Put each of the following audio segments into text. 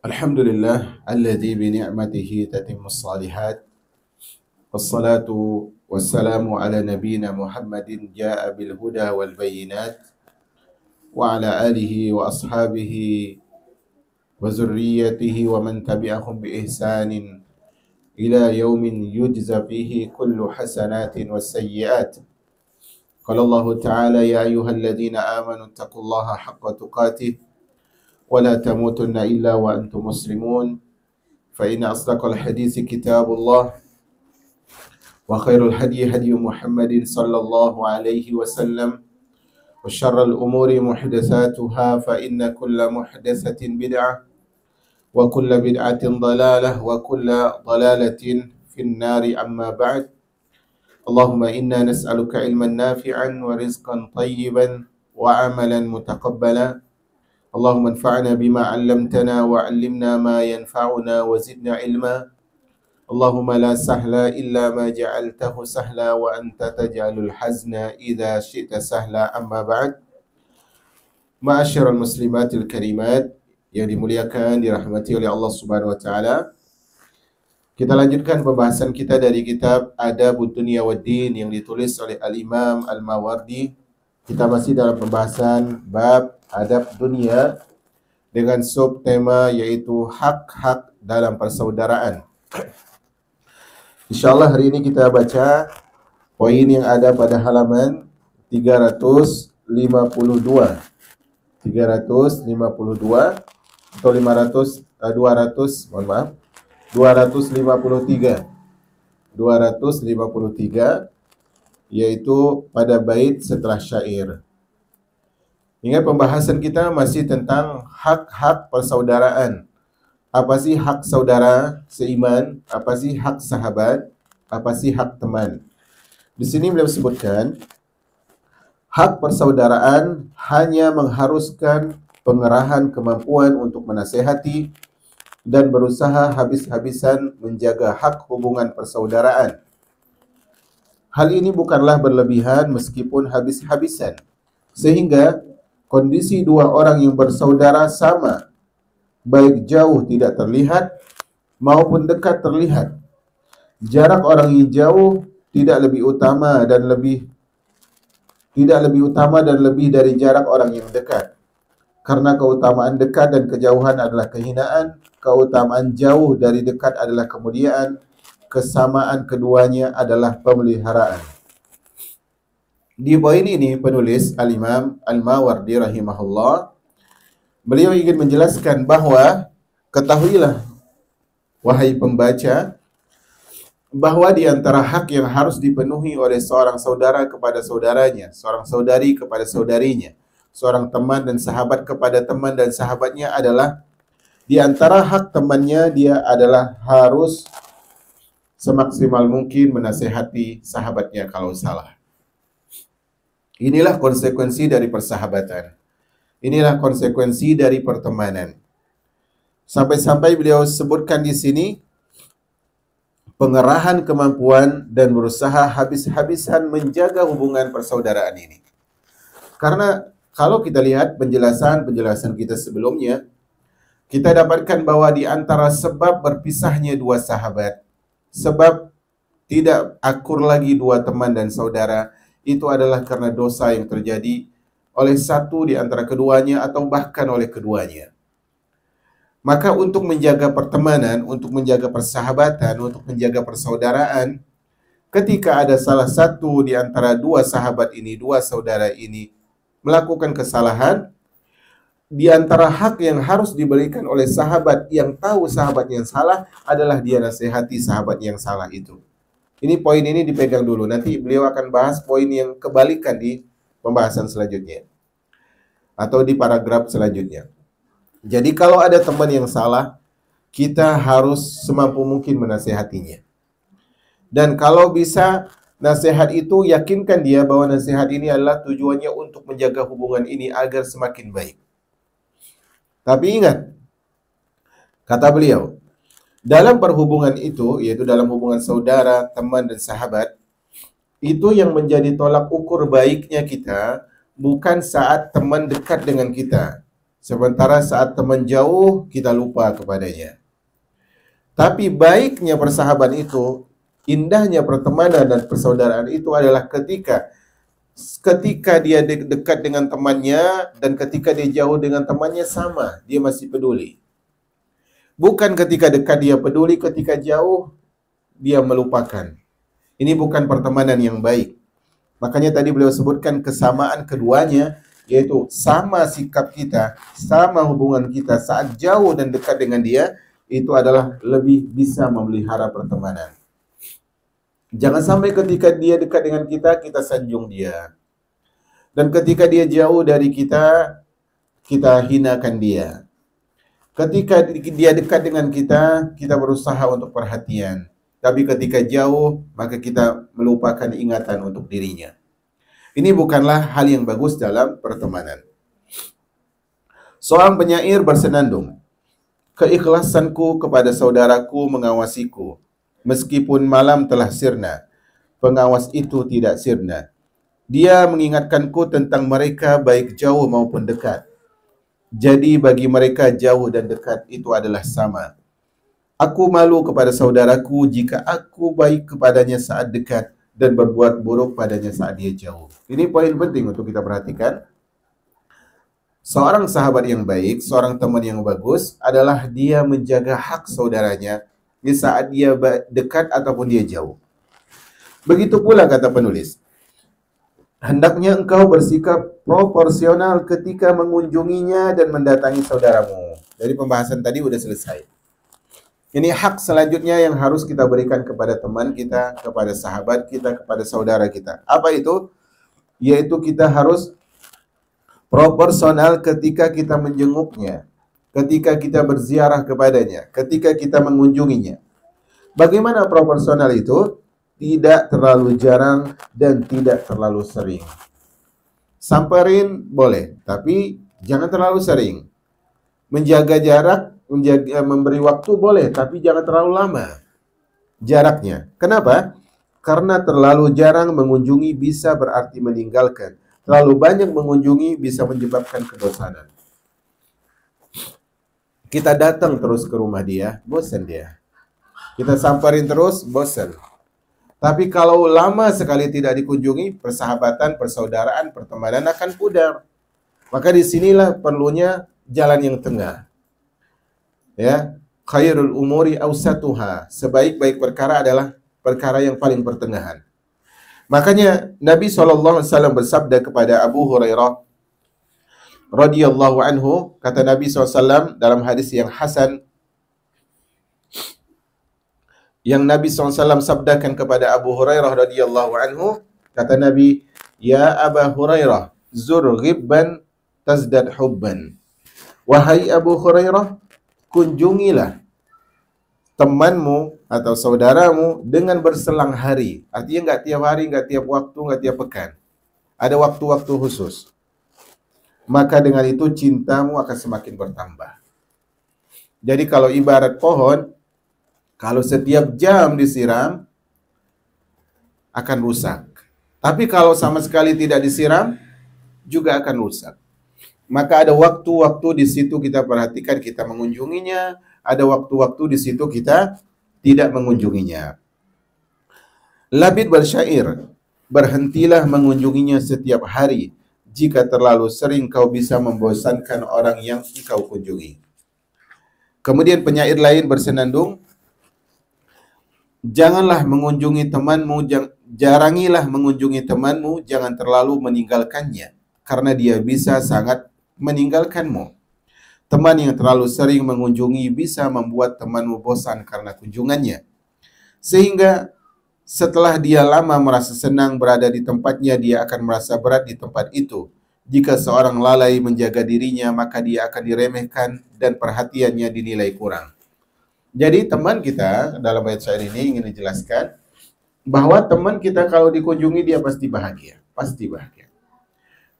Alhamdulillah alladzi bi ni'matihi tatimmus shalihat wassalatu wassalamu ala nabiyyina Muhammadin jaa'a bil huda wal bayyinat wa ala alihi wa ashabihi wa zurriyyatihi wa man tabi'ahum bi ihsanin ila yaumin yujza fihi kullu hasanatin was sayyi'at. Qala Allah Ta'ala ya ayyuhalladzina amanu taqullaha haqqa tuqatih ولا تموتن إلا وأنتم مسلمون فإن أصدق الحديث كتاب الله وخير الهدي هدي محمد صلى الله عليه وسلم وشر الأمور محدثاتها فإن كل محدثة بدعة وكل بدعة ضلالة وكل ضلالة في النار. أما بعد اللهم إنا نسألك علما نافعا ورزقا طيبا وعملا متقبلا اللهم انفعنا بما علمتنا وعلمنا ما ينفعنا وزدنا علما اللهم لا سهل إلا ما جعلته سهلا وأنت تجعل الحزن إذا شئت سهلا. أما بعد Ma'asyiral muslimatil karimat yang dimuliakan, dirahmati oleh Allah Subhanahu wa taala. Kita lanjutkan pembahasan kita dari kitab Adabud Dunya Waddin yang ditulis oleh Al-Imam Al-Mawardi. Kita masih dalam pembahasan bab adab dunia dengan subtema yaitu hak-hak dalam persaudaraan. Insyaallah hari ini kita baca poin yang ada pada halaman 352 atau 253 yaitu pada bait setelah syair. Ingat pembahasan kita masih tentang hak-hak persaudaraan. Apa sih hak saudara seiman? Apa sih hak sahabat? Apa sih hak teman? Di sini beliau sebutkan hak persaudaraan hanya mengharuskan pengerahan kemampuan untuk menasehati dan berusaha habis-habisan menjaga hak hubungan persaudaraan. Hal ini bukanlah berlebihan meskipun habis-habisan, sehingga kondisi dua orang yang bersaudara sama, baik jauh tidak terlihat maupun dekat terlihat. Jarak orang yang jauh tidak lebih utama dan lebih dari jarak orang yang dekat. Karena keutamaan dekat dan kejauhan adalah kehinaan, keutamaan jauh dari dekat adalah kemuliaan, kesamaan keduanya adalah pemeliharaan. Di poin ini penulis Al-Imam Al-Mawardi rahimahullah, beliau ingin menjelaskan bahwa ketahuilah wahai pembaca bahwa di antara hak yang harus dipenuhi oleh seorang saudara kepada saudaranya, seorang saudari kepada saudarinya, seorang teman dan sahabat kepada teman dan sahabatnya adalah di antara hak temannya dia adalah harus semaksimal mungkin menasehati sahabatnya kalau salah. Inilah konsekuensi dari persahabatan. Inilah konsekuensi dari pertemanan. Sampai-sampai beliau sebutkan di sini pengerahan kemampuan dan berusaha habis-habisan menjaga hubungan persaudaraan ini. Karena kalau kita lihat penjelasan kita sebelumnya, kita dapatkan bahwa di antara sebab berpisahnya dua sahabat, sebab tidak akur lagi dua teman dan saudara, itu adalah karena dosa yang terjadi oleh satu di antara keduanya atau bahkan oleh keduanya. Maka untuk menjaga pertemanan, untuk menjaga persahabatan, untuk menjaga persaudaraan, ketika ada salah satu di antara dua sahabat ini, dua saudara ini melakukan kesalahan, di antara hak yang harus diberikan oleh sahabat yang tahu sahabat yang salah adalah dia nasihati sahabat yang salah itu. Ini poin ini dipegang dulu. Nanti beliau akan bahas poin yang kebalikan di pembahasan selanjutnya. Atau di paragraf selanjutnya. Jadi kalau ada teman yang salah, kita harus semampu mungkin menasehatinya. Dan kalau bisa, nasihat itu yakinkan dia bahwa nasihat ini adalah tujuannya untuk menjaga hubungan ini agar semakin baik. Tapi ingat, kata beliau, dalam perhubungan itu, yaitu dalam hubungan saudara, teman, dan sahabat, itu yang menjadi tolak ukur baiknya kita bukan saat teman dekat dengan kita, Sementara saat teman jauh, kita lupa kepadanya. Tapi baiknya persahabatan itu, indahnya pertemanan dan persaudaraan itu adalah ketika dia dekat dengan temannya dan ketika dia jauh dengan temannya sama, dia masih peduli. Bukan ketika dekat dia peduli, ketika jauh dia melupakan. Ini bukan pertemanan yang baik. Makanya tadi beliau sebutkan kesamaan keduanya, yaitu sama sikap kita, sama hubungan kita saat jauh dan dekat dengan dia, itu adalah lebih bisa memelihara pertemanan. Jangan sampai ketika dia dekat dengan kita, kita sanjung dia. Dan ketika dia jauh dari kita, kita hinakan dia. Ketika dia dekat dengan kita, kita berusaha untuk perhatian. Tapi ketika jauh, maka kita melupakan ingatan untuk dirinya. Ini bukanlah hal yang bagus dalam pertemanan. Seorang penyair bersenandung, keikhlasanku kepada saudaraku mengawasiku. Meskipun malam telah sirna, pengawas itu tidak sirna. Dia mengingatkanku tentang mereka baik jauh maupun dekat. Jadi bagi mereka jauh dan dekat itu adalah sama. Aku malu kepada saudaraku jika aku baik kepadanya saat dekat dan berbuat buruk padanya saat dia jauh. Ini poin penting untuk kita perhatikan. Seorang sahabat yang baik, seorang teman yang bagus adalah dia menjaga hak saudaranya di saat dia dekat ataupun dia jauh. Begitu pula kata penulis, hendaknya engkau bersikap proporsional ketika mengunjunginya dan mendatangi saudaramu. Dari pembahasan tadi udah selesai. Ini hak selanjutnya yang harus kita berikan kepada teman kita, kepada sahabat kita, kepada saudara kita. Apa itu? Yaitu kita harus proporsional ketika kita menjenguknya, ketika kita berziarah kepadanya, ketika kita mengunjunginya. Bagaimana proporsional itu? Tidak terlalu jarang dan tidak terlalu sering. Samperin boleh, tapi jangan terlalu sering. Menjaga jarak, memberi waktu boleh, tapi jangan terlalu lama jaraknya. Kenapa? Karena terlalu jarang mengunjungi bisa berarti meninggalkan. Terlalu banyak mengunjungi bisa menyebabkan kedosanan. Kita datang terus ke rumah dia, bosan dia. Kita samperin terus, bosan. Tapi kalau lama sekali tidak dikunjungi, persahabatan, persaudaraan, pertemanan akan pudar. Maka disinilah perlunya jalan yang tengah. Ya, khairul umuri awsatuha. Sebaik-baik perkara adalah perkara yang paling pertengahan. Makanya Nabi SAW bersabda kepada Abu Hurairah radhiyallahu anhu, kata Nabi SAW dalam hadis yang hasan, yang Nabi SAW sabdakan kepada Abu Hurairah radhiyallahu anhu, kata Nabi, ya Abu Hurairah, zur ghibban tazdad hubban. Wahai Abu Hurairah, kunjungilah temanmu atau saudaramu dengan berselang hari. Artinya nggak tiap hari, nggak tiap waktu, nggak tiap pekan. Ada waktu-waktu khusus. Maka dengan itu cintamu akan semakin bertambah. Jadi kalau ibarat pohon, kalau setiap jam disiram, akan rusak. Tapi kalau sama sekali tidak disiram, juga akan rusak. Maka ada waktu-waktu di situ kita perhatikan, kita mengunjunginya. Ada waktu-waktu di situ kita tidak mengunjunginya. Labid bersyair, berhentilah mengunjunginya setiap hari. Jika terlalu sering kau bisa membosankan orang yang kau kunjungi. Kemudian penyair lain bersenandung, janganlah mengunjungi temanmu, jarangilah mengunjungi temanmu, jangan terlalu meninggalkannya, karena dia bisa sangat meninggalkanmu. Teman yang terlalu sering mengunjungi bisa membuat temanmu bosan karena kunjungannya. Sehingga setelah dia lama merasa senang berada di tempatnya, dia akan merasa berat di tempat itu. Jika seorang lalai menjaga dirinya, maka dia akan diremehkan dan perhatiannya dinilai kurang. Jadi teman kita dalam ayat syair ini ingin dijelaskan bahwa teman kita kalau dikunjungi dia pasti bahagia, pasti bahagia.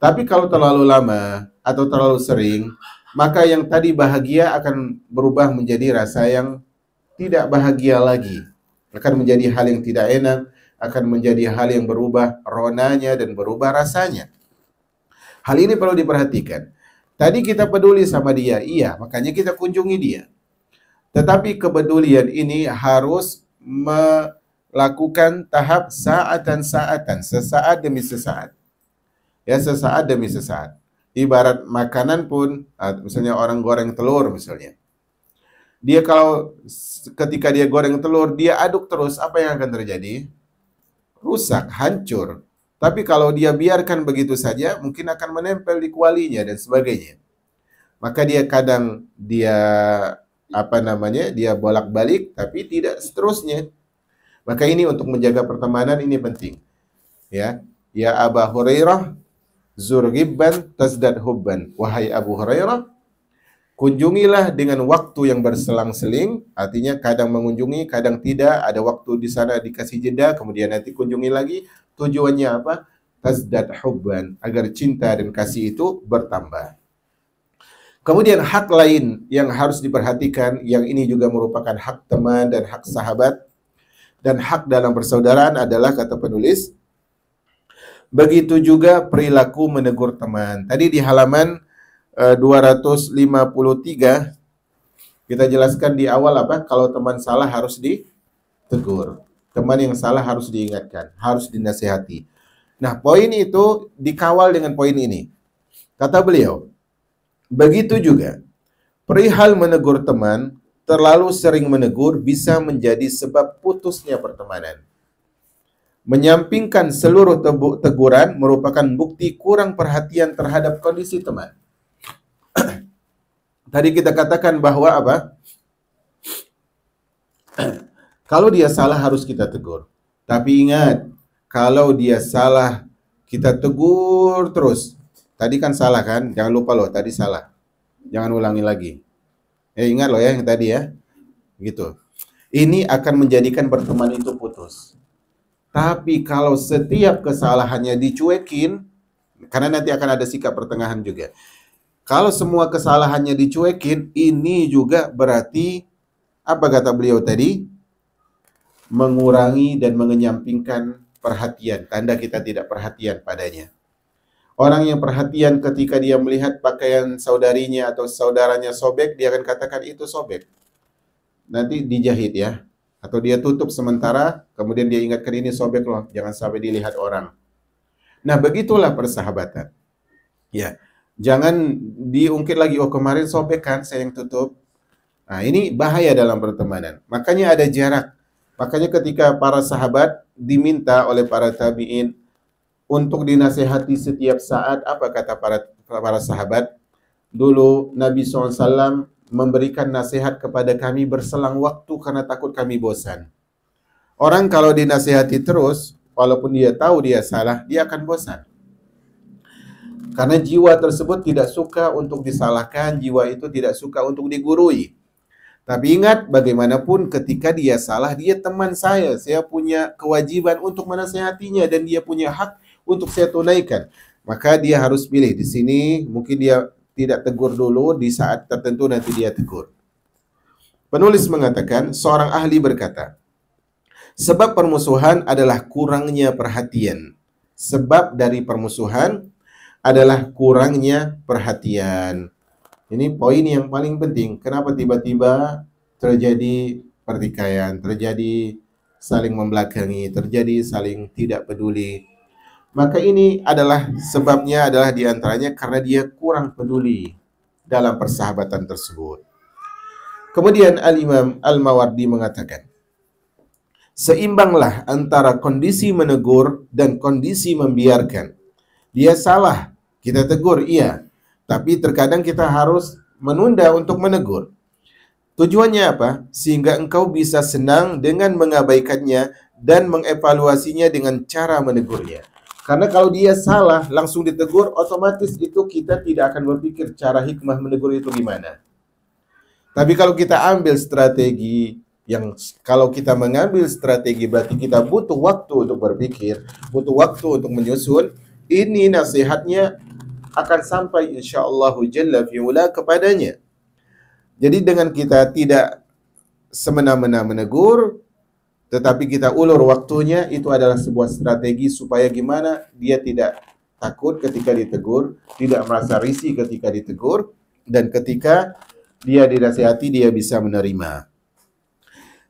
Tapi kalau terlalu lama atau terlalu sering, maka yang tadi bahagia akan berubah menjadi rasa yang tidak bahagia lagi. Akan menjadi hal yang tidak enak, akan menjadi hal yang berubah ronanya dan berubah rasanya. Hal ini perlu diperhatikan. Tadi kita peduli sama dia, iya, makanya kita kunjungi dia. Tetapi kepedulian ini harus melakukan tahap saatan-saatan, sesaat demi sesaat. Ya, sesaat demi sesaat. Ibarat makanan pun, misalnya orang goreng telur misalnya. Dia kalau ketika dia goreng telur, dia aduk terus, apa yang akan terjadi? Rusak, hancur. Tapi kalau dia biarkan begitu saja, mungkin akan menempel di kualinya dan sebagainya. Maka dia kadang dia bolak-balik, tapi tidak seterusnya. Maka ini untuk menjaga pertemanan ini penting. Ya, ya Aba Hurairah, zur ghibban tazdad hubban. Wahai Abu Hurairah, kunjungilah dengan waktu yang berselang-seling, artinya kadang mengunjungi, kadang tidak, ada waktu di sana dikasih jeda, kemudian nanti kunjungi lagi. Tujuannya apa? Tazdad hubban, agar cinta dan kasih itu bertambah. Kemudian hak lain yang harus diperhatikan, yang ini juga merupakan hak teman dan hak sahabat, dan hak dalam persaudaraan adalah, kata penulis, begitu juga perilaku menegur teman. Tadi di halaman 253 kita jelaskan di awal apa? Kalau teman salah harus ditegur. Teman yang salah harus diingatkan, harus dinasihati. Nah, poin itu dikawal dengan poin ini. Kata beliau, begitu juga perihal menegur teman, terlalu sering menegur bisa menjadi sebab putusnya pertemanan. Menyampingkan seluruh teguran merupakan bukti kurang perhatian terhadap kondisi teman. Tadi kita katakan bahwa apa? Kalau dia salah harus kita tegur. Tapi ingat, kalau dia salah kita tegur terus. Tadi kan salah kan? Jangan lupa loh, tadi salah. Jangan ulangi lagi. Ingat loh ya yang tadi ya. Gitu. Ini akan menjadikan pertemanan itu putus. Tapi kalau setiap kesalahannya dicuekin, karena nanti akan ada sikap pertengahan juga. Kalau semua kesalahannya dicuekin, ini juga berarti, apa kata beliau tadi? Mengurangi dan mengenyampingkan perhatian. Tanda kita tidak perhatian padanya. Orang yang perhatian ketika dia melihat pakaian saudarinya atau saudaranya sobek, dia akan katakan itu sobek. Nanti dijahit ya. Atau dia tutup sementara, kemudian dia ingatkan ini sobek loh, jangan sampai dilihat orang. Nah, begitulah persahabatan. Ya, jangan diungkit lagi, oh kemarin sobek kan, saya yang tutup. Nah, ini bahaya dalam pertemanan. Makanya ada jarak. Makanya ketika para sahabat diminta oleh para tabi'in untuk dinasehati setiap saat, apa kata para sahabat? Dulu Nabi SAW memberikan nasihat kepada kami berselang waktu karena takut kami bosan. Orang kalau dinasehati terus, walaupun dia tahu dia salah, dia akan bosan. Karena jiwa tersebut tidak suka untuk disalahkan, jiwa itu tidak suka untuk digurui. Tapi ingat, bagaimanapun ketika dia salah, dia teman saya punya kewajiban untuk menasehatinya dan dia punya hak untuk saya tunaikan. Maka dia harus pilih. Di sini mungkin dia tidak tegur dulu, di saat tertentu nanti dia tegur. Penulis mengatakan, seorang ahli berkata, sebab permusuhan adalah kurangnya perhatian. Sebab dari permusuhan adalah kurangnya perhatian. Ini poin yang paling penting. Kenapa tiba-tiba terjadi pertikaian, terjadi saling membelakangi, terjadi saling tidak peduli. Maka ini adalah sebabnya adalah diantaranya karena dia kurang peduli dalam persahabatan tersebut. Kemudian Al-Imam Al-Mawardi mengatakan, seimbanglah antara kondisi menegur dan kondisi membiarkan. Dia salah, kita tegur, iya. Tapi terkadang kita harus menunda untuk menegur. Tujuannya apa? Sehingga engkau bisa senang dengan mengabaikannya dan mengevaluasinya dengan cara menegurnya. Karena kalau dia salah, langsung ditegur, otomatis itu kita tidak akan berpikir cara hikmah menegur itu gimana. Tapi kalau kita ambil strategi, kalau kita mengambil strategi berarti kita butuh waktu untuk berpikir, butuh waktu untuk menyusun, ini nasihatnya akan sampai insyaallah jalla fi'ula kepadanya. Jadi dengan kita tidak semena-mena menegur, tetapi kita ulur waktunya, itu adalah sebuah strategi supaya gimana dia tidak takut ketika ditegur, tidak merasa risih ketika ditegur, dan ketika dia dinasihati dia bisa menerima.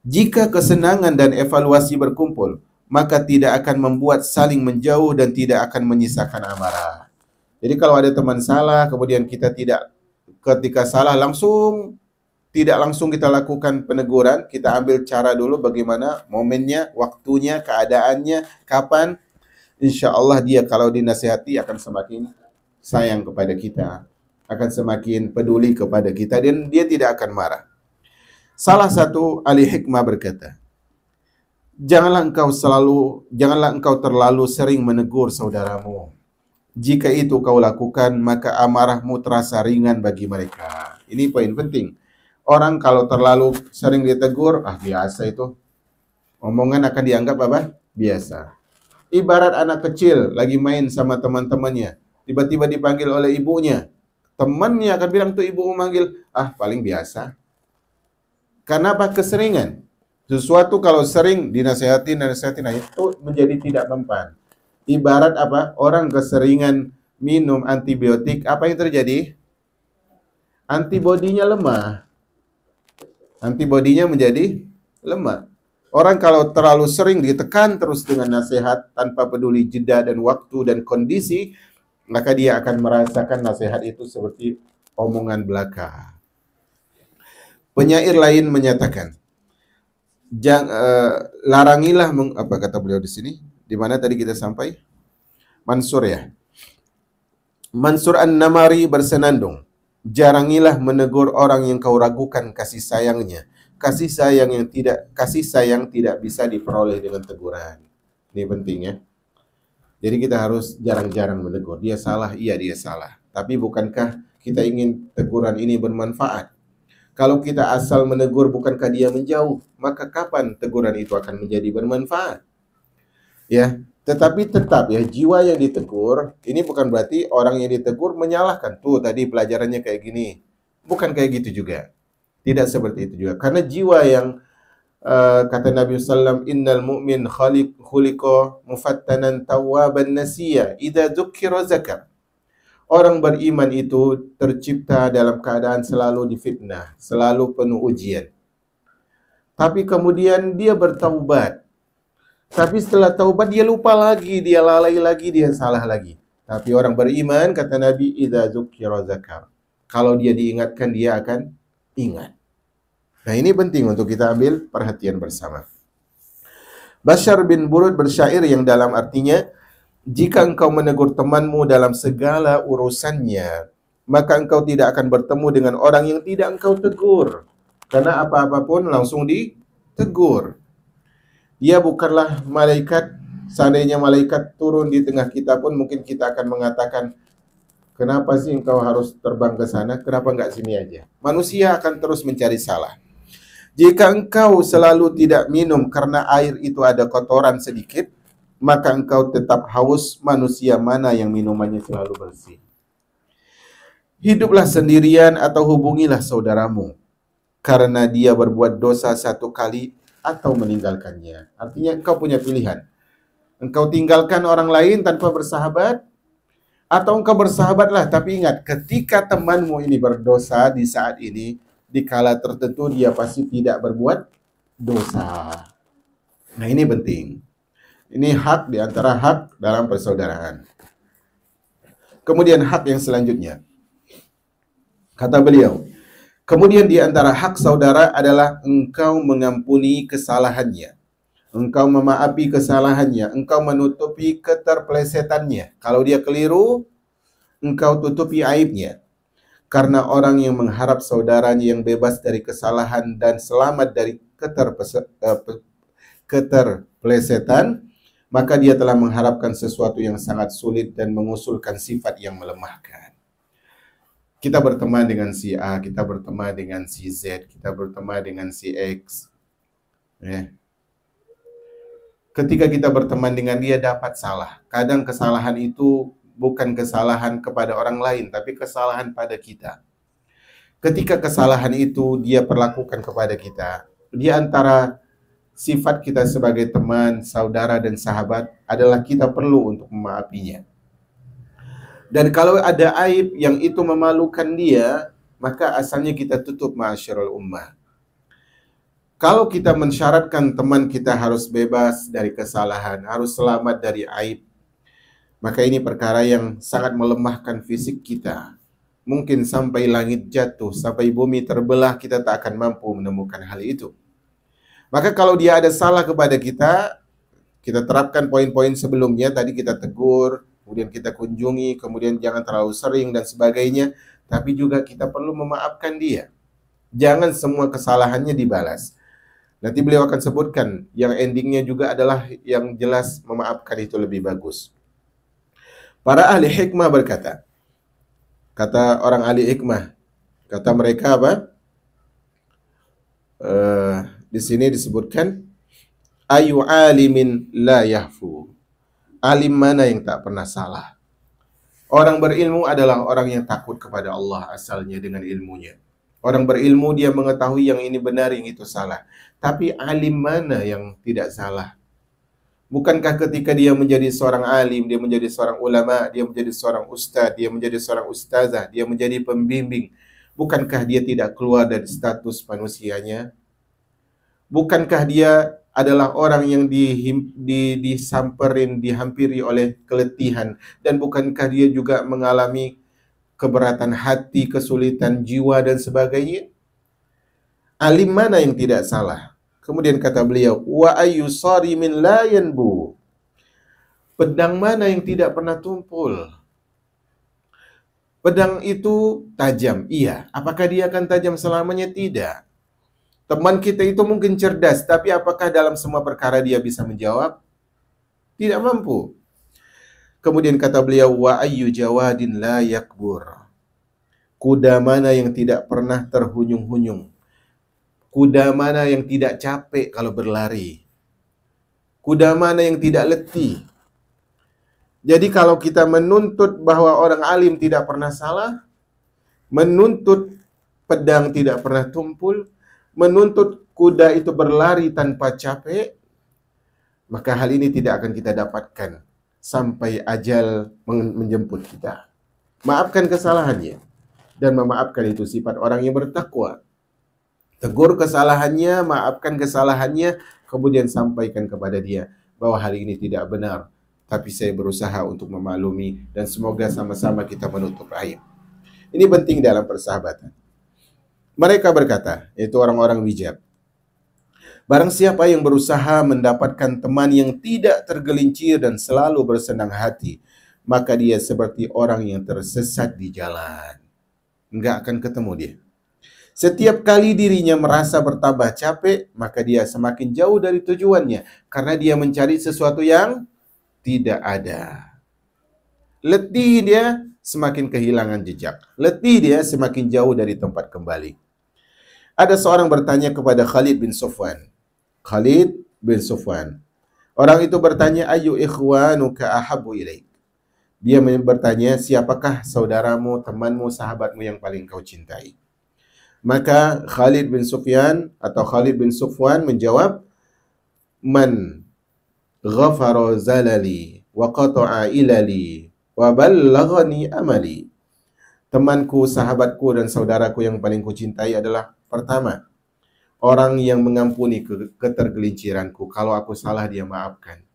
Jika kesenangan dan evaluasi berkumpul, maka tidak akan membuat saling menjauh dan tidak akan menyisakan amarah. Jadi kalau ada teman salah, kemudian kita ketika salah tidak langsung kita lakukan peneguran, kita ambil cara dulu bagaimana momennya, waktunya, keadaannya, kapan. Insya Allah dia kalau dinasihati akan semakin sayang kepada kita, akan semakin peduli kepada kita, dan dia tidak akan marah. Salah satu ahli hikmah berkata, janganlah engkau terlalu sering menegur saudaramu. Jika itu kau lakukan, maka amarahmu terasa ringan bagi mereka. Ini poin penting. Orang kalau terlalu sering ditegur, biasa itu. Omongan akan dianggap apa? Biasa. Ibarat anak kecil lagi main sama teman-temannya, tiba-tiba dipanggil oleh ibunya. Temannya akan bilang tuh ibu memanggil, paling biasa. Karena apa? Keseringan. Sesuatu kalau sering dinasehatin, itu menjadi tidak mempan. Ibarat apa? Orang keseringan minum antibiotik, apa yang terjadi? Antibodinya lemah. Antibodinya menjadi lemah. Orang kalau terlalu sering ditekan terus dengan nasihat tanpa peduli jeda dan waktu dan kondisi, maka dia akan merasakan nasihat itu seperti omongan belaka. Penyair lain menyatakan, larangilah apa kata beliau di sini? Di mana tadi kita sampai? Mansur ya. Mansur An-Namari bersenandung, jarangilah menegur orang yang kau ragukan kasih sayangnya. Kasih sayang tidak bisa diperoleh dengan teguran. Ini penting ya. Jadi kita harus jarang-jarang menegur. Dia salah, iya dia salah. Tapi bukankah kita ingin teguran ini bermanfaat? Kalau kita asal menegur bukankah dia menjauh, maka kapan teguran itu akan menjadi bermanfaat? Ya, tetapi tetap ya jiwa yang ditegur, ini bukan berarti orang yang ditegur menyalahkan. Tuh tadi pelajarannya kayak gini. Bukan kayak gitu juga. Tidak seperti itu juga. Karena jiwa yang kata Nabi SAW, innal mu'min khuliqa mufattanan tawwaban nasiya idza dzukira zakar. Orang beriman itu tercipta dalam keadaan selalu difitnah, selalu penuh ujian. Tapi kemudian dia bertaubat. Tapi setelah taubat dia lupa lagi, dia lalai lagi, dia salah lagi. Tapi orang beriman, kata Nabi, idza dzukira zakar. Kalau dia diingatkan, dia akan ingat. Nah ini penting untuk kita ambil perhatian bersama. Bashar bin Burud bersyair yang dalam artinya, jika engkau menegur temanmu dalam segala urusannya, maka engkau tidak akan bertemu dengan orang yang tidak engkau tegur. Karena apa-apa pun langsung ditegur. Dia bukanlah malaikat. Seandainya malaikat turun di tengah kita pun mungkin kita akan mengatakan, kenapa sih engkau harus terbang ke sana? Kenapa enggak sini aja? Manusia akan terus mencari salah. Jika engkau selalu tidak minum karena air itu ada kotoran sedikit, maka engkau tetap haus. Manusia mana yang minumannya selalu bersih? Hiduplah sendirian atau hubungilah saudaramu, karena dia berbuat dosa satu kali atau meninggalkannya. Artinya engkau punya pilihan. Engkau tinggalkan orang lain tanpa bersahabat, atau engkau bersahabatlah. Tapi ingat, ketika temanmu ini berdosa di saat ini, di kala tertentu dia pasti tidak berbuat dosa. Nah ini penting. Ini hak di antara hak dalam persaudaraan. Kemudian hak yang selanjutnya. Kata beliau, kemudian di antara hak saudara adalah engkau mengampuni kesalahannya. Engkau memaafi kesalahannya. Engkau menutupi keterpelesetannya. Kalau dia keliru, engkau tutupi aibnya. Karena orang yang mengharap saudaranya yang bebas dari kesalahan dan selamat dari keterpelesetan, maka dia telah mengharapkan sesuatu yang sangat sulit dan mengusulkan sifat yang melemahkan. Kita berteman dengan si A, kita berteman dengan si Z, kita berteman dengan si X. Ya. Ketika kita berteman dengan dia dapat salah. Kadang kesalahan itu bukan kesalahan kepada orang lain, tapi kesalahan pada kita. Ketika kesalahan itu dia perlakukan kepada kita, di antara sifat kita sebagai teman, saudara, dan sahabat adalah kita perlu untuk memaafinya. Dan kalau ada aib yang itu memalukan dia, maka asalnya kita tutup, ma'asyiral ummah. Kalau kita mensyaratkan teman kita harus bebas dari kesalahan, harus selamat dari aib, maka ini perkara yang sangat melemahkan fisik kita. Mungkin sampai langit jatuh, sampai bumi terbelah, kita tak akan mampu menemukan hal itu. Maka kalau dia ada salah kepada kita terapkan poin-poin sebelumnya, tadi kita tegur, kemudian kita kunjungi, kemudian jangan terlalu sering dan sebagainya, tapi juga kita perlu memaafkan dia. Jangan semua kesalahannya dibalas. Nanti beliau akan sebutkan yang endingnya juga adalah yang jelas memaafkan itu lebih bagus. Para ahli hikmah berkata, kata orang ahli hikmah, kata mereka apa? Di sini disebutkan, ayu alimin la yahfu. Alim mana yang tak pernah salah? Orang berilmu adalah orang yang takut kepada Allah asalnya dengan ilmunya. Orang berilmu dia mengetahui yang ini benar, yang itu salah. Tapi alim mana yang tidak salah? Bukankah ketika dia menjadi seorang alim, dia menjadi seorang ulama, dia menjadi seorang ustadz, dia menjadi seorang ustazah, dia menjadi pembimbing, bukankah dia tidak keluar dari status manusianya? Bukankah dia adalah orang yang disamperin, dihampiri oleh keletihan, dan bukankah dia juga mengalami keberatan hati, kesulitan jiwa dan sebagainya? Alim mana yang tidak salah? Kemudian kata beliau, wa ayyu sarimin la yanbu. Pedang mana yang tidak pernah tumpul? Pedang itu tajam, iya. Apakah dia akan tajam selamanya? Tidak. Teman kita itu mungkin cerdas, tapi apakah dalam semua perkara dia bisa menjawab? Tidak mampu. Kemudian kata beliau, wa ayyu jawadin la yakbur. Kuda mana yang tidak pernah terhunyung-hunyung? Kuda mana yang tidak capek kalau berlari? Kuda mana yang tidak letih? Jadi kalau kita menuntut bahwa orang alim tidak pernah salah, menuntut pedang tidak pernah tumpul, menuntut kuda itu berlari tanpa capek, maka hal ini tidak akan kita dapatkan sampai ajal menjemput kita. Maafkan kesalahannya, dan memaafkan itu sifat orang yang bertakwa. Tegur kesalahannya, maafkan kesalahannya, kemudian sampaikan kepada dia bahwa hal ini tidak benar, tapi saya berusaha untuk memaklumi, dan semoga sama-sama kita menutup aib. Ini penting dalam persahabatan. Mereka berkata, yaitu orang-orang bijak, barang siapa yang berusaha mendapatkan teman yang tidak tergelincir dan selalu bersenang hati, maka dia seperti orang yang tersesat di jalan. Enggak akan ketemu dia. Setiap kali dirinya merasa bertambah capek, maka dia semakin jauh dari tujuannya, karena dia mencari sesuatu yang tidak ada. Letih dia, semakin kehilangan jejak. Letih dia, semakin jauh dari tempat kembali. Ada seorang bertanya kepada Khalid bin Sufwan. Khalid bin Sufwan. Orang itu bertanya, ayu ikhwanuka ahabbu ilaik. Dia bertanya, siapakah saudaramu, temanmu, sahabatmu yang paling kau cintai? Maka Khalid bin Sufyan atau Khalid bin Sufwan menjawab, man ghafara zalali wa qata'a ilali wa ballaghani amali. Temanku, sahabatku, dan saudaraku yang paling kucintai adalah, pertama, orang yang mengampuni ketergelinciranku. Kalau aku salah, dia maafkan.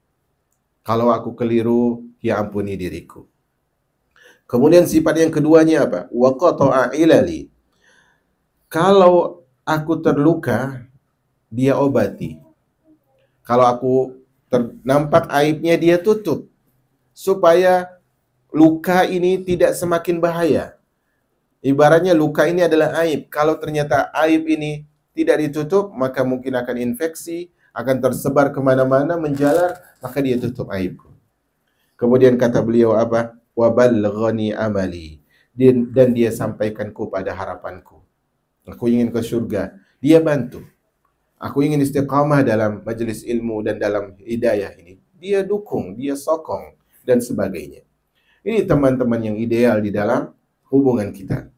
Kalau aku keliru, dia ampuni diriku. Kemudian sifat yang keduanya apa? Wa qata'a ilali. Kalau aku terluka, dia obati. Kalau aku nampak aibnya, dia tutup. Supaya luka ini tidak semakin bahaya. Ibaratnya luka ini adalah aib. Kalau ternyata aib ini tidak ditutup, maka mungkin akan infeksi, akan tersebar kemana-mana, menjalar, maka dia tutup aibku. Kemudian kata beliau apa? Wa ballaghani amali. Dan dia sampaikanku pada harapanku. Aku ingin ke surga, dia bantu. Aku ingin istiqamah dalam majelis ilmu dan dalam hidayah ini, dia dukung, dia sokong, dan sebagainya. Ini teman-teman yang ideal di dalam hubungan kita.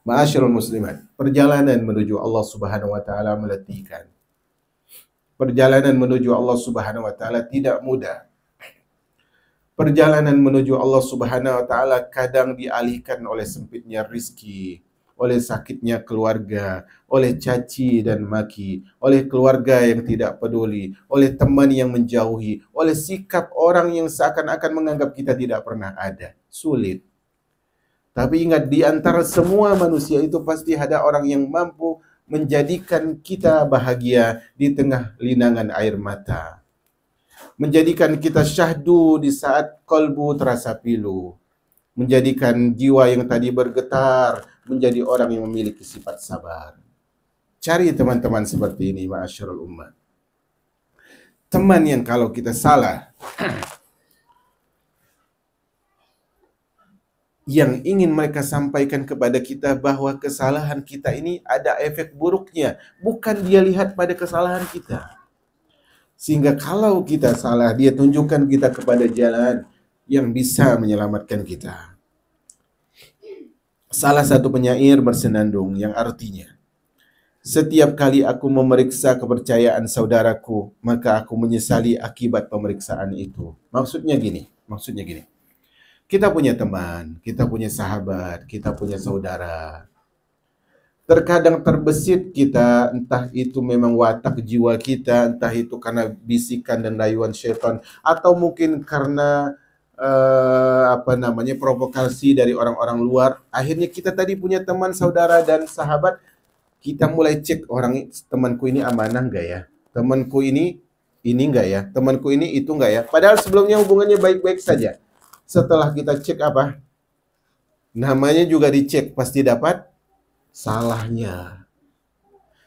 Ma'asyiral muslimat, perjalanan menuju Allah Subhanahu wa taala meletihkan. Perjalanan menuju Allah Subhanahu wa taala tidak mudah. Perjalanan menuju Allah Subhanahu wa taala kadang dialihkan oleh sempitnya rizki, oleh sakitnya keluarga, oleh caci dan maki, oleh keluarga yang tidak peduli, oleh teman yang menjauhi, oleh sikap orang yang seakan-akan menganggap kita tidak pernah ada. Sulit. Tapi ingat, di antara semua manusia itu pasti ada orang yang mampu menjadikan kita bahagia di tengah linangan air mata, menjadikan kita syahdu di saat kolbu terasa pilu, menjadikan jiwa yang tadi bergetar menjadi orang yang memiliki sifat sabar. Cari teman-teman seperti ini, ma'asyarul ummah. Teman yang kalau kita salah, yang ingin mereka sampaikan kepada kita bahwa kesalahan kita ini ada efek buruknya, bukan dia lihat pada kesalahan kita. Sehingga kalau kita salah, dia tunjukkan kita kepada jalan yang bisa menyelamatkan kita. Salah satu penyair bersenandung yang artinya, setiap kali aku memeriksa kepercayaan saudaraku, maka aku menyesali akibat pemeriksaan itu. Maksudnya gini. Kita punya teman, kita punya sahabat, kita punya saudara. Terkadang terbesit kita, entah itu memang watak jiwa kita, entah itu karena bisikan dan rayuan syaitan, atau mungkin karena provokasi dari orang-orang luar. Akhirnya kita tadi punya teman, saudara, dan sahabat, kita mulai cek temanku ini amanah enggak ya? Temanku ini enggak ya? Temanku ini itu enggak ya? Padahal sebelumnya hubungannya baik-baik saja. Setelah kita cek apa? Namanya juga dicek, pasti dapat salahnya.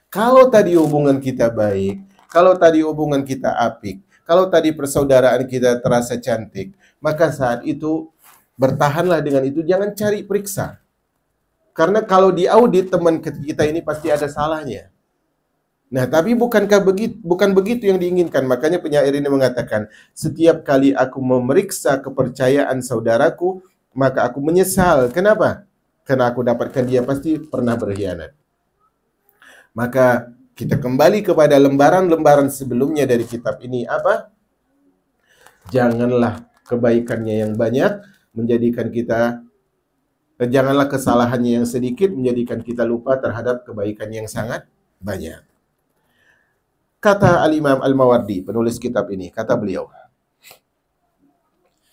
Kalau tadi hubungan kita baik, kalau tadi hubungan kita apik, kalau tadi persaudaraan kita terasa cantik, maka saat itu bertahanlah dengan itu, jangan cari periksa. Karena kalau diaudit teman kita ini pasti ada salahnya. Nah, tapi bukan begitu yang diinginkan. Makanya penyair ini mengatakan, setiap kali aku memeriksa kepercayaan saudaraku, maka aku menyesal. Kenapa? Karena aku dapatkan dia pasti pernah berkhianat. Maka kita kembali kepada lembaran-lembaran sebelumnya dari kitab ini. Apa? Janganlah kebaikannya yang banyak menjadikan kita, janganlah kesalahannya yang sedikit menjadikan kita lupa terhadap kebaikan yang sangat banyak. Kata Al-Imam Al-Mawardi, penulis kitab ini, kata beliau,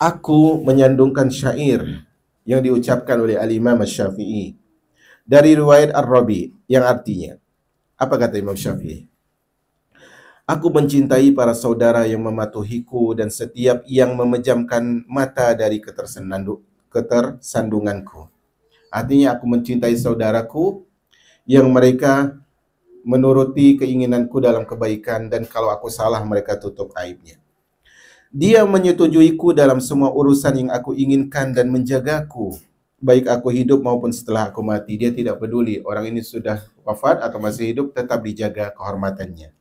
aku menyandungkan syair yang diucapkan oleh Al-Imam Asy-Syafi'i dari riwayat Ar-Rabi yang artinya, apa kata Imam Syafi'i? Aku mencintai para saudara yang mematuhiku dan setiap yang memejamkan mata dari ketersandunganku. Artinya aku mencintai saudaraku yang mereka menuruti keinginanku dalam kebaikan, dan kalau aku salah mereka tutup aibnya. Dia menyetujuiku dalam semua urusan yang aku inginkan dan menjagaku, baik aku hidup maupun setelah aku mati. Dia tidak peduli orang ini sudah wafat atau masih hidup, tetap dijaga kehormatannya.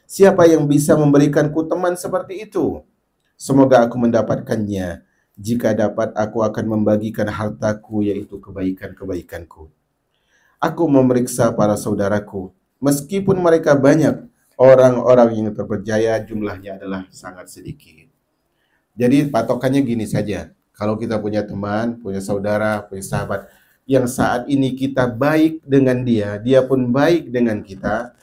Siapa yang bisa memberikanku teman seperti itu? Semoga aku mendapatkannya. Jika dapat, aku akan membagikan hartaku, yaitu kebaikan-kebaikanku. Aku memeriksa para saudaraku, meskipun mereka banyak, orang-orang yang terpercaya jumlahnya adalah sangat sedikit. Jadi patokannya gini saja. Kalau kita punya teman, punya saudara, punya sahabat, yang saat ini kita baik dengan dia, dia pun baik dengan kita,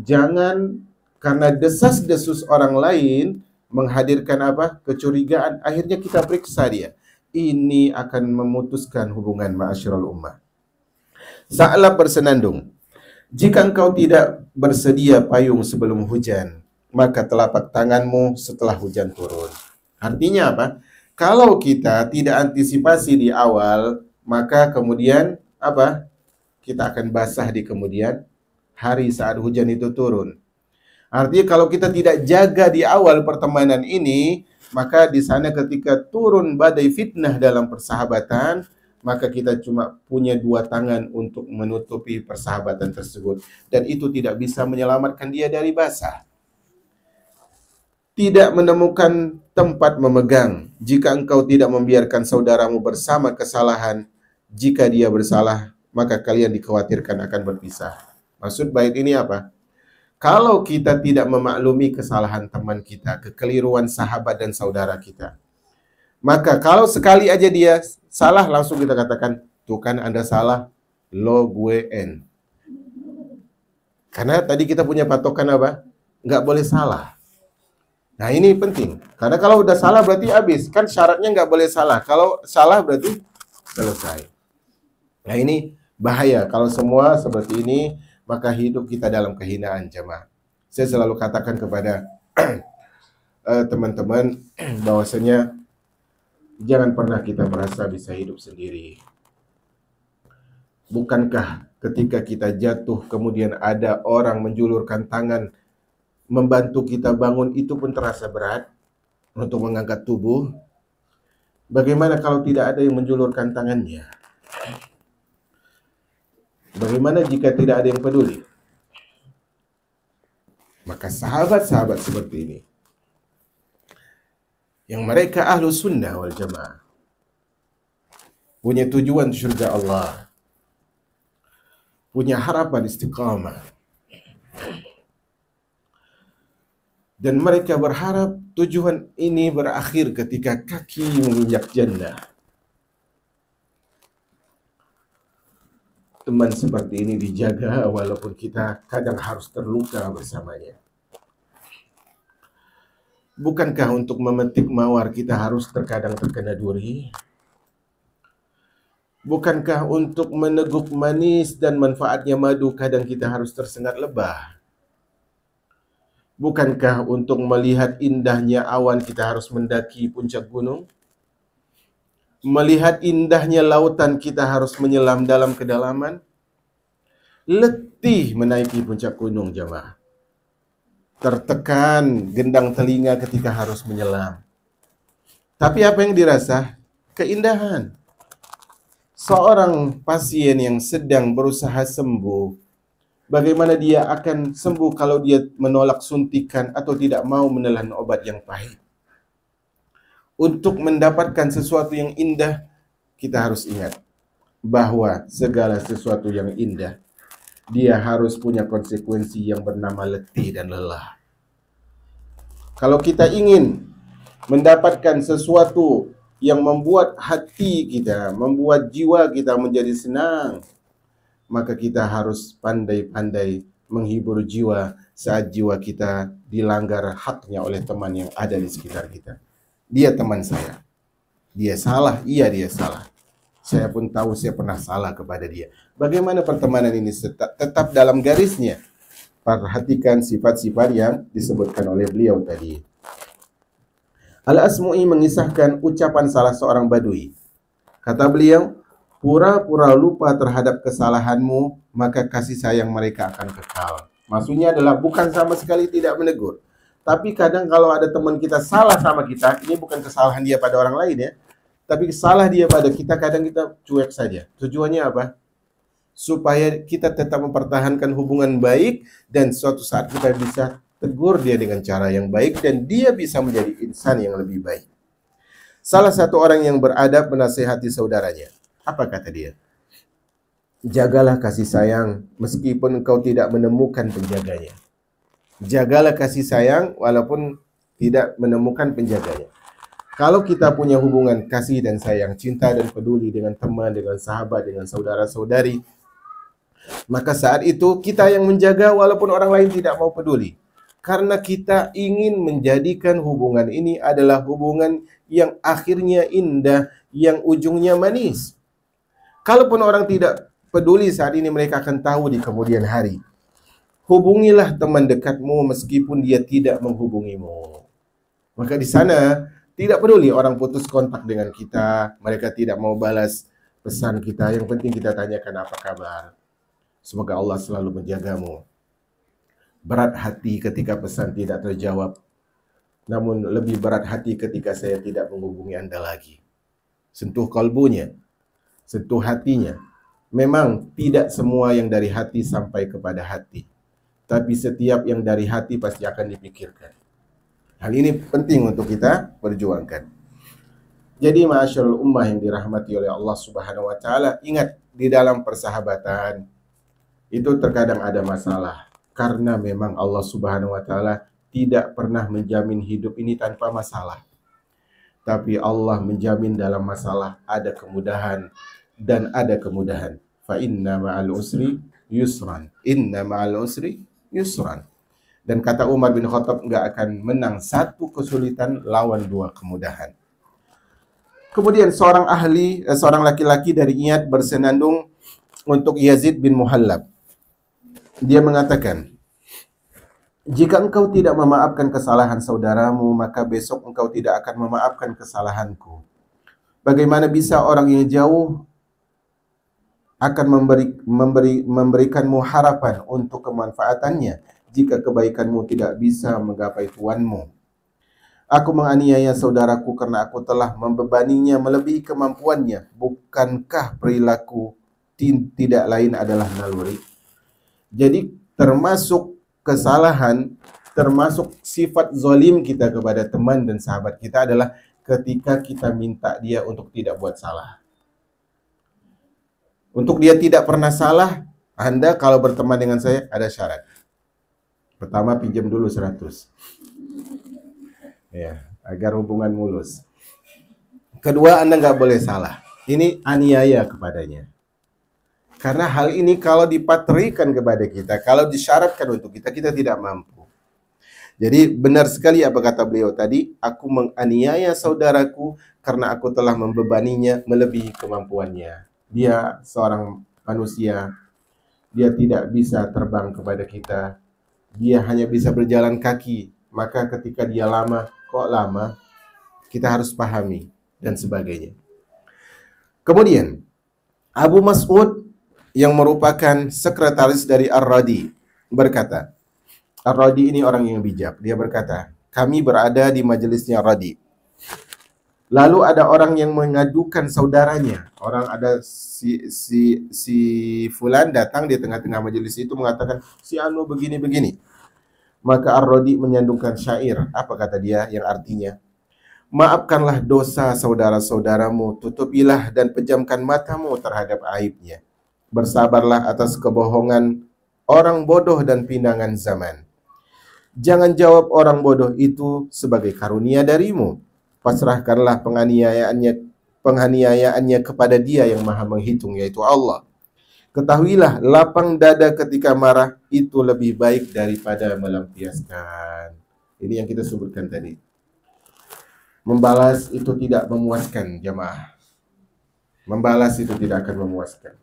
jangan karena desas-desus orang lain menghadirkan apa? Kecurigaan, akhirnya kita periksa dia. Ini akan memutuskan hubungan, ma'asyiral ummah. Sa'lab bersenandung, jika engkau tidak bersedia payung sebelum hujan, maka telapak tanganmu setelah hujan turun. Artinya apa? Kalau kita tidak antisipasi di awal, maka kemudian apa? Kita akan basah di kemudian hari saat hujan itu turun. Artinya kalau kita tidak jaga di awal pertemanan ini, maka di sana ketika turun badai fitnah dalam persahabatan, maka kita cuma punya dua tangan untuk menutupi persahabatan tersebut. Dan itu tidak bisa menyelamatkan dia dari basah. Tidak menemukan tempat memegang. Jika engkau tidak membiarkan saudaramu bersama kesalahan, jika dia bersalah, maka kalian dikhawatirkan akan berpisah. Maksud bait ini apa? Kalau kita tidak memaklumi kesalahan teman kita, kekeliruan sahabat dan saudara kita, Maka kalau sekali aja dia salah, langsung kita katakan, tuh kan Anda salah, lo gue N. Karena tadi kita punya patokan apa? Nggak boleh salah. Nah ini penting. Karena kalau udah salah berarti habis. Kan syaratnya nggak boleh salah. Kalau salah berarti selesai. Nah ini bahaya. Kalau semua seperti ini, maka hidup kita dalam kehinaan, jemaah. Saya selalu katakan kepada teman-teman bahwasanya jangan pernah kita merasa bisa hidup sendiri. Bukankah ketika kita jatuh kemudian ada orang menjulurkan tangan membantu kita bangun, itu pun terasa berat untuk mengangkat tubuh? Bagaimana kalau tidak ada yang menjulurkan tangannya? Bagaimana jika tidak ada yang peduli? Maka sahabat-sahabat seperti ini, yang mereka ahlu sunnah wal jamaah, punya tujuan surga Allah, punya harapan istiqamah, dan mereka berharap tujuan ini berakhir ketika kaki menginjak jannah. Teman seperti ini dijaga walaupun kita kadang harus terluka bersamanya. Bukankah untuk memetik mawar kita harus terkadang terkena duri? Bukankah untuk meneguk manis dan manfaatnya madu kadang kita harus tersengat lebah? Bukankah untuk melihat indahnya awan kita harus mendaki puncak gunung? Melihat indahnya lautan kita harus menyelam dalam kedalaman? Letih menaiki puncak gunung, jemaah. Tertekan, gendang telinga ketika harus menyelam. Tapi apa yang dirasa? Keindahan. Seorang pasien yang sedang berusaha sembuh, bagaimana dia akan sembuh kalau dia menolak suntikan atau tidak mau menelan obat yang pahit? Untuk mendapatkan sesuatu yang indah, kita harus ingat bahwa segala sesuatu yang indah, dia harus punya konsekuensi yang bernama letih dan lelah. Kalau kita ingin mendapatkan sesuatu yang membuat hati kita, membuat jiwa kita menjadi senang, maka kita harus pandai-pandai menghibur jiwa saat jiwa kita dilanggar haknya oleh teman yang ada di sekitar kita. Dia teman saya. Dia salah, iya dia salah. Saya pun tahu saya pernah salah kepada dia. Bagaimana pertemanan ini tetap dalam garisnya? Perhatikan sifat-sifat yang disebutkan oleh beliau tadi. Al-Asmu'i mengisahkan ucapan salah seorang badui. Kata beliau, pura-pura lupa terhadap kesalahanmu, maka kasih sayang mereka akan kekal. Maksudnya adalah bukan sama sekali tidak menegur. Tapi kadang kalau ada teman kita salah sama kita, ini bukan kesalahan dia pada orang lain ya, tapi salah dia pada kita, kadang kita cuek saja. Tujuannya apa? Supaya kita tetap mempertahankan hubungan baik dan suatu saat kita bisa tegur dia dengan cara yang baik dan dia bisa menjadi insan yang lebih baik. Salah satu orang yang beradab menasihati saudaranya. Apa kata dia? Jagalah kasih sayang meskipun engkau tidak menemukan penjaganya. Jagalah kasih sayang walaupun tidak menemukan penjaganya. Kalau kita punya hubungan kasih dan sayang, cinta dan peduli dengan teman, dengan sahabat, dengan saudara-saudari, maka saat itu kita yang menjaga walaupun orang lain tidak mau peduli. Karena kita ingin menjadikan hubungan ini adalah hubungan yang akhirnya indah, yang ujungnya manis. Kalaupun orang tidak peduli saat ini, mereka akan tahu di kemudian hari. Hubungilah teman dekatmu meskipun dia tidak menghubungimu. Maka di sana tidak peduli orang putus kontak dengan kita, mereka tidak mau balas pesan kita, yang penting kita tanyakan apa kabar. Semoga Allah selalu menjagamu. Berat hati ketika pesan tidak terjawab, namun lebih berat hati ketika saya tidak menghubungi Anda lagi. Sentuh kalbunya, sentuh hatinya. Memang tidak semua yang dari hati sampai kepada hati, tapi setiap yang dari hati pasti akan dipikirkan. Hal ini penting untuk kita perjuangkan. Jadi ma'asyarul ummah yang dirahmati oleh Allah Subhanahu wa taala, ingat di dalam persahabatan itu terkadang ada masalah karena memang Allah Subhanahu wa taala tidak pernah menjamin hidup ini tanpa masalah. Tapi Allah menjamin dalam masalah ada kemudahan dan ada kemudahan. Fa inna ma'al usri yusran. Inna ma'al usri yusran. Dan kata Umar bin Khattab, nggak akan menang satu kesulitan lawan dua kemudahan. Kemudian seorang laki-laki dari Iyad bersenandung untuk Yazid bin Muhallab. Dia mengatakan, jika engkau tidak memaafkan kesalahan saudaramu, maka besok engkau tidak akan memaafkan kesalahanku. Bagaimana bisa orang yang jauh akan memberikanmu harapan untuk kemanfaatannya jika kebaikanmu tidak bisa menggapai tuanmu? Aku menganiaya saudaraku karena aku telah membebaninya melebihi kemampuannya. Bukankah perilaku tidak lain adalah naluri? Jadi termasuk kesalahan, termasuk sifat zalim kita kepada teman dan sahabat kita adalah ketika kita minta dia untuk tidak buat salah. Untuk dia tidak pernah salah, Anda kalau berteman dengan saya ada syarat. Pertama, pinjam dulu 100. Ya, agar hubungan mulus. Kedua, Anda nggak boleh salah. Ini aniaya kepadanya. Karena hal ini kalau dipatrikan kepada kita, kalau disyaratkan untuk kita, kita tidak mampu. Jadi benar sekali apa kata beliau tadi, aku menganiaya saudaraku karena aku telah membebaninya melebihi kemampuannya. Dia seorang manusia, dia tidak bisa terbang kepada kita, dia hanya bisa berjalan kaki. Maka ketika dia lama, kok lama? Kita harus pahami dan sebagainya. Kemudian Abu Mas'ud yang merupakan sekretaris dari Ar-Radi berkata, Ar-Radi ini orang yang bijak. Dia berkata, kami berada di majelisnya Radi. Lalu ada orang yang mengadukan saudaranya. Orang ada si fulan datang di tengah-tengah majelis itu mengatakan, si anu begini-begini. Maka Ar-Radi menyandungkan syair. Apa kata dia yang artinya? Maafkanlah dosa saudara-saudaramu, tutupilah dan pejamkan matamu terhadap aibnya. Bersabarlah atas kebohongan orang bodoh dan pinangan zaman. Jangan jawab orang bodoh itu sebagai karunia darimu. Pasrahkanlah penganiayaannya kepada Dia yang Maha menghitung, yaitu Allah. Ketahuilah, lapang dada ketika marah itu lebih baik daripada melampiaskan. Ini yang kita sebutkan tadi. Membalas itu tidak memuaskan, jamaah. Membalas itu tidak akan memuaskan.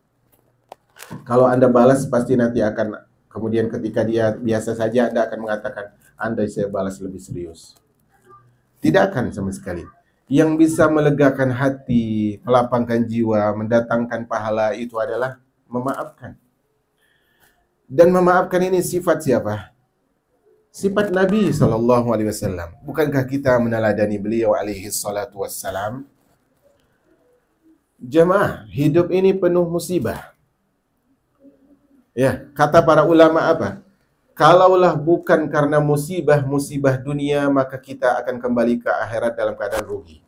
Kalau Anda balas, pasti nanti akan, kemudian ketika dia biasa saja, Anda akan mengatakan, andai saya balas lebih serius. Tidak akan sama sekali. Yang bisa melegakan hati, melapangkan jiwa, mendatangkan pahala itu adalah memaafkan. Dan memaafkan ini sifat siapa? Sifat Nabi SAW. Bukankah kita meneladani beliau alaihi salatu wassalam? Jemaah, hidup ini penuh musibah. Ya, kata para ulama apa? Kalaulah bukan karena musibah dunia, maka kita akan kembali ke akhirat dalam keadaan rugi.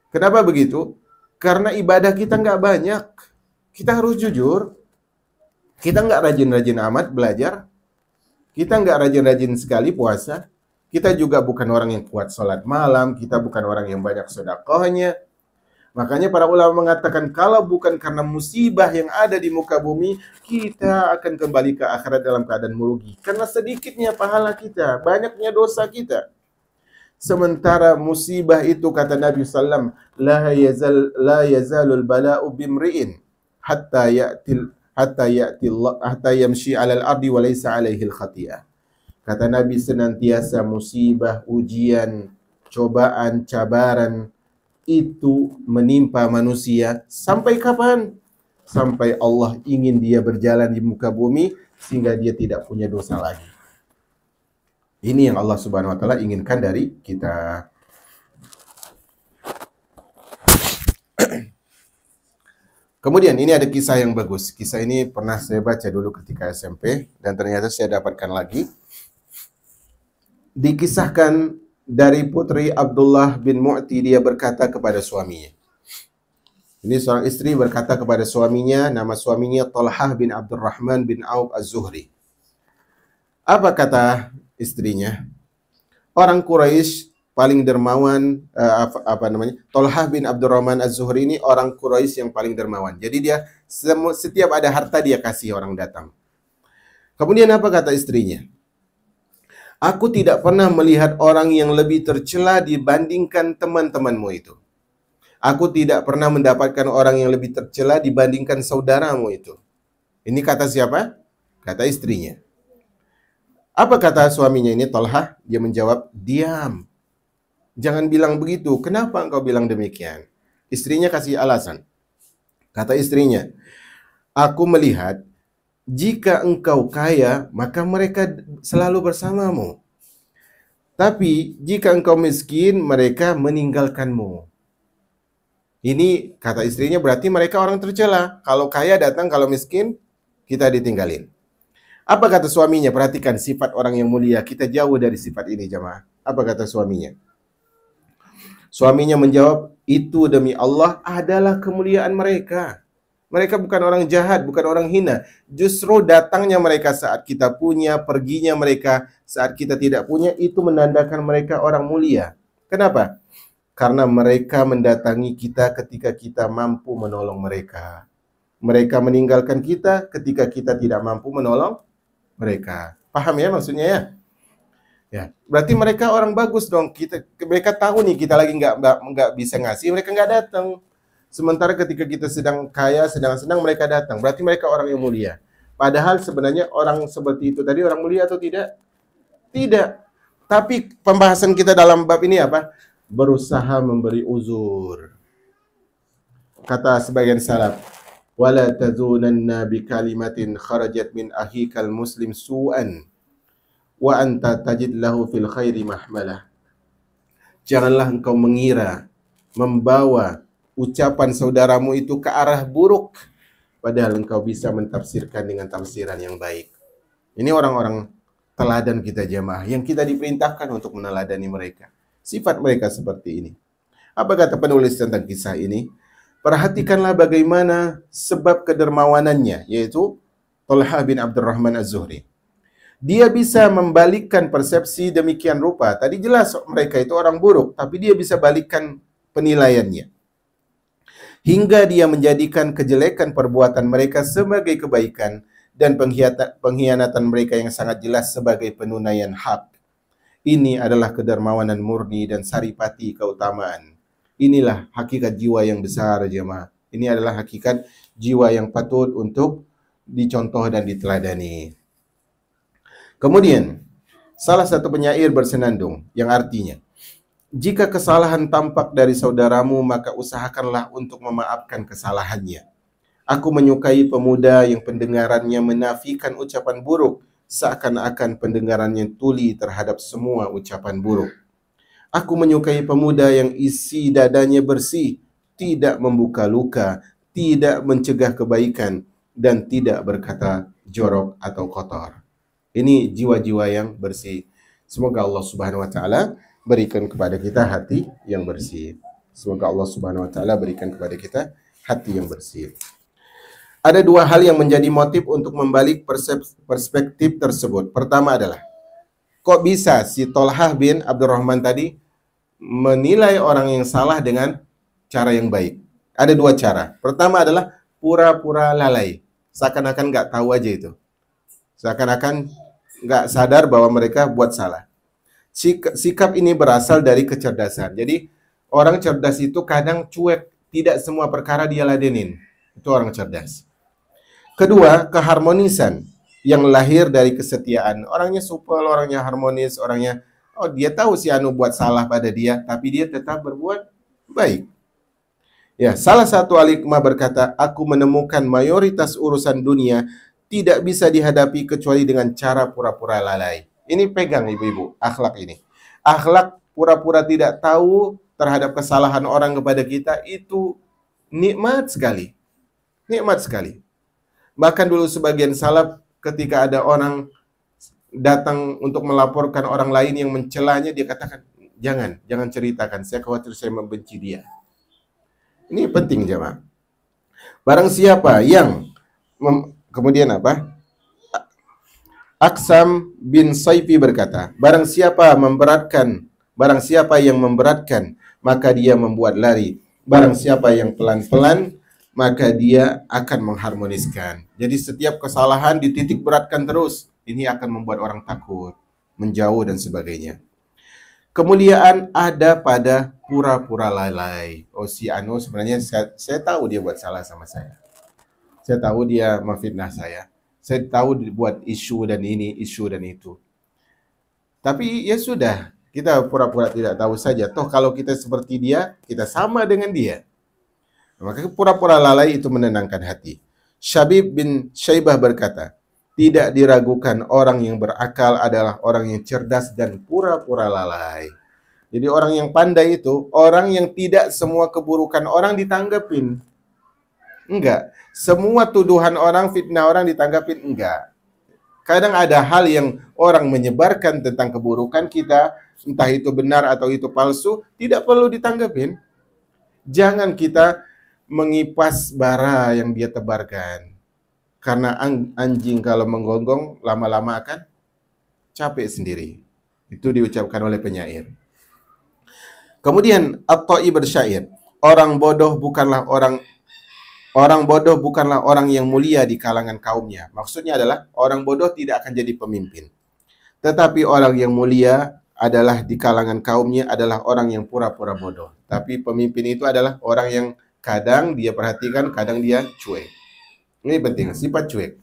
Kenapa begitu? Karena ibadah kita nggak banyak. Kita harus jujur. Kita nggak rajin-rajin amat belajar. Kita nggak rajin-rajin sekali puasa. Kita juga bukan orang yang kuat sholat malam. Kita bukan orang yang banyak sedekahnya. Makanya para ulama mengatakan, kalau bukan karena musibah yang ada di muka bumi, kita akan kembali ke akhirat dalam keadaan merugi. Karena sedikitnya pahala kita, banyaknya dosa kita. Sementara musibah itu, kata Nabi SAW, la yazalul bala'u bimri'in hatta yamshi 'alal ardi wa laysa 'alaihi al-khati'ah. Kata Nabi, senantiasa musibah, ujian, cobaan, cabaran itu menimpa manusia. Sampai kapan? Sampai Allah ingin dia berjalan di muka bumi sehingga dia tidak punya dosa lagi. Ini yang Allah Subhanahu wa taala inginkan dari kita. Kemudian ini ada kisah yang bagus. Kisah ini pernah saya baca dulu ketika SMP dan ternyata saya dapatkan lagi. Dikisahkan dari putri Abdullah bin Mu'ti, dia berkata kepada suaminya. Ini seorang istri berkata kepada suaminya, nama suaminya Talhah bin Abdurrahman bin Auf Az-Zuhri. Apa kata istrinya? Orang Quraisy paling dermawan, apa namanya, Tolhah bin Abdurrahman Az-Zuhri ini orang Quraisy yang paling dermawan. Jadi dia setiap ada harta dia kasih orang datang. Kemudian apa kata istrinya? Aku tidak pernah melihat orang yang lebih tercela dibandingkan teman-temanmu itu. Aku tidak pernah mendapatkan orang yang lebih tercela dibandingkan saudaramu itu. Ini kata siapa? Kata istrinya. Apa kata suaminya ini, Tolhah? Dia menjawab, diam. Jangan bilang begitu. Kenapa engkau bilang demikian? Istrinya kasih alasan. Kata istrinya, aku melihat jika engkau kaya, maka mereka selalu bersamamu. Tapi jika engkau miskin, mereka meninggalkanmu. Ini kata istrinya berarti mereka orang tercela. Kalau kaya datang, kalau miskin kita ditinggalin. Apa kata suaminya? Perhatikan sifat orang yang mulia. Kita jauh dari sifat ini, jemaah. Apa kata suaminya? Suaminya menjawab, itu demi Allah adalah kemuliaan mereka. Mereka bukan orang jahat, bukan orang hina. Justru datangnya mereka saat kita punya, perginya mereka saat kita tidak punya, itu menandakan mereka orang mulia. Kenapa? Karena mereka mendatangi kita ketika kita mampu menolong mereka. Mereka meninggalkan kita ketika kita tidak mampu menolong mereka. Paham ya maksudnya ya? Ya, berarti mereka orang bagus dong. Mereka tahu nih kita lagi nggak bisa ngasih, mereka nggak datang. Sementara ketika kita sedang kaya, sedang-sedang mereka datang. Berarti mereka orang yang mulia. Padahal sebenarnya orang seperti itu tadi orang mulia atau tidak? Tidak. Tapi pembahasan kita dalam bab ini apa? Berusaha memberi uzur. Kata sebagian salaf, wala tazunanna bi kalimatin kharajat min ahikal muslim su'an wa anta tajid lahu fil khairi mahmalah. Janganlah engkau mengira, membawa ucapan saudaramu itu ke arah buruk, padahal engkau bisa mentafsirkan dengan tafsiran yang baik. Ini orang-orang teladan kita jemaah, yang kita diperintahkan untuk meneladani mereka. Sifat mereka seperti ini. Apa kata penulis tentang kisah ini? Perhatikanlah bagaimana sebab kedermawanannya, yaitu Tolhah bin Abdurrahman Az-Zuhri. Dia bisa membalikkan persepsi demikian rupa. Tadi jelas mereka itu orang buruk, tapi dia bisa balikkan penilaiannya. Hingga dia menjadikan kejelekan perbuatan mereka sebagai kebaikan dan pengkhianatan mereka yang sangat jelas sebagai penunaian hak. Ini adalah kedermawanan murni dan saripati keutamaan. Inilah hakikat jiwa yang besar, jemaah. Ini adalah hakikat jiwa yang patut untuk dicontoh dan diteladani. Kemudian, salah satu penyair bersenandung yang artinya, jika kesalahan tampak dari saudaramu, maka usahakanlah untuk memaafkan kesalahannya. Aku menyukai pemuda yang pendengarannya menafikan ucapan buruk, seakan-akan pendengarannya tuli terhadap semua ucapan buruk. Aku menyukai pemuda yang isi dadanya bersih, tidak membuka luka, tidak mencegah kebaikan, dan tidak berkata jorok atau kotor. Ini jiwa-jiwa yang bersih. Semoga Allah Subhanahu wa taala berikan kepada kita hati yang bersih. Semoga Allah Subhanahu wa taala berikan kepada kita hati yang bersih. Ada dua hal yang menjadi motif untuk membalik perspektif tersebut. Pertama adalah, kok bisa si Tolhah bin Abdurrahman tadi menilai orang yang salah dengan cara yang baik? Ada dua cara. Pertama adalah pura-pura lalai. Seakan-akan nggak tahu aja itu. Seakan-akan nggak sadar bahwa mereka buat salah. Sikap ini berasal dari kecerdasan. Jadi orang cerdas itu kadang cuek, tidak semua perkara dia ladenin. Itu orang cerdas. Kedua, keharmonisan yang lahir dari kesetiaan. Orangnya supel, orangnya harmonis, orangnya dia tahu si anu buat salah pada dia, tapi dia tetap berbuat baik. Ya, salah satu alikmah berkata, aku menemukan mayoritas urusan dunia tidak bisa dihadapi kecuali dengan cara pura-pura lalai. Ini pegang ibu-ibu, akhlak ini. Akhlak pura-pura tidak tahu terhadap kesalahan orang kepada kita itu nikmat sekali. Nikmat sekali. Bahkan dulu sebagian salaf ketika ada orang datang untuk melaporkan orang lain yang mencelanya, dia katakan, jangan ceritakan, saya khawatir saya membenci dia. Ini penting jemaah. Barang siapa yang kemudian apa? Aksam bin Saifi berkata, barang siapa memberatkan Barang siapa yang memberatkan, maka dia membuat lari. Barang siapa yang pelan-pelan, maka dia akan mengharmoniskan. Jadi setiap kesalahan dititik beratkan terus. Ini akan membuat orang takut, menjauh dan sebagainya. Kemuliaan ada pada pura-pura lalai. Oh, si Anu sebenarnya saya tahu dia buat salah sama saya. Saya tahu dia memfitnah saya. Saya tahu dia buat isu dan ini, isu dan itu. Tapi ya sudah, kita pura-pura tidak tahu saja. Toh kalau kita seperti dia, kita sama dengan dia. Maka pura-pura lalai itu menenangkan hati. Syabib bin Syaibah berkata, tidak diragukan orang yang berakal adalah orang yang cerdas dan pura-pura lalai. Jadi orang yang pandai itu, orang yang tidak semua keburukan orang ditanggapin. Enggak. Semua tuduhan orang, fitnah orang ditanggapin. Enggak. Kadang ada hal yang orang menyebarkan tentang keburukan kita, entah itu benar atau itu palsu, tidak perlu ditanggapin. Jangan kita mengipas bara yang dia tebarkan. Karena anjing kalau menggonggong, lama-lama akan capek sendiri. Itu diucapkan oleh penyair. Kemudian At-Ta'i bersyair, orang bodoh bukanlah orang yang mulia di kalangan kaumnya. Maksudnya adalah orang bodoh tidak akan jadi pemimpin. Tetapi orang yang mulia adalah di kalangan kaumnya adalah orang yang pura-pura bodoh. Tapi pemimpin itu adalah orang yang kadang dia perhatikan, kadang dia cuek. Ini penting, sifat cuek.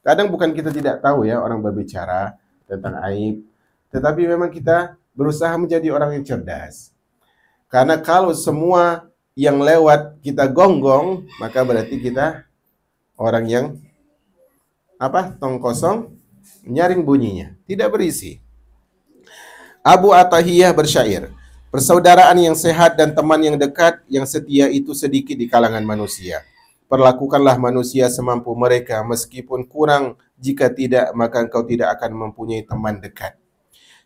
Kadang bukan kita tidak tahu ya orang berbicara tentang aib, tetapi memang kita berusaha menjadi orang yang cerdas. Karena kalau semua yang lewat kita gonggong, maka berarti kita orang yang tong kosong, nyaring bunyinya, tidak berisi. Abu Atahiyah bersyair, persaudaraan yang sehat dan teman yang dekat, yang setia itu sedikit di kalangan manusia. Perlakukanlah manusia semampu mereka, meskipun kurang, jika tidak, maka engkau tidak akan mempunyai teman dekat.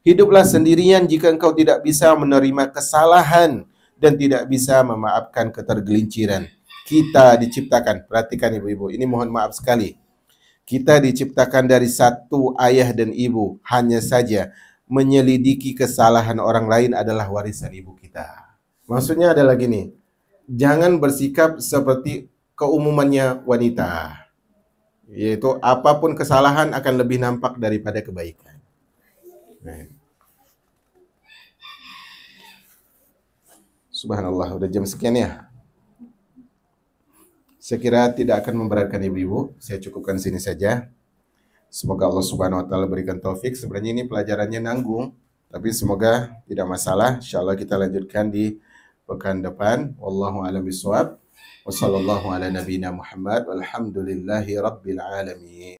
Hiduplah sendirian jika engkau tidak bisa menerima kesalahan dan tidak bisa memaafkan ketergelinciran. Kita diciptakan, perhatikan ibu-ibu, ini mohon maaf sekali. Kita diciptakan dari satu ayah dan ibu, hanya saja menyelidiki kesalahan orang lain adalah warisan ibu kita. Maksudnya adalah gini, jangan bersikap seperti keumumannya wanita, yaitu apapun kesalahan akan lebih nampak daripada kebaikan. Subhanallah, udah jam sekian ya. Saya kira tidak akan memberatkan ibu-ibu. Saya cukupkan sini saja. Semoga Allah Subhanahu wa taala berikan taufik. Sebenarnya ini pelajarannya nanggung, tapi semoga tidak masalah. Insyaallah kita lanjutkan di pekan depan. Wallahu a'lam bishawab. Wassallallahu ala nabiyyina Muhammad walhamdulillahi rabbil alamin.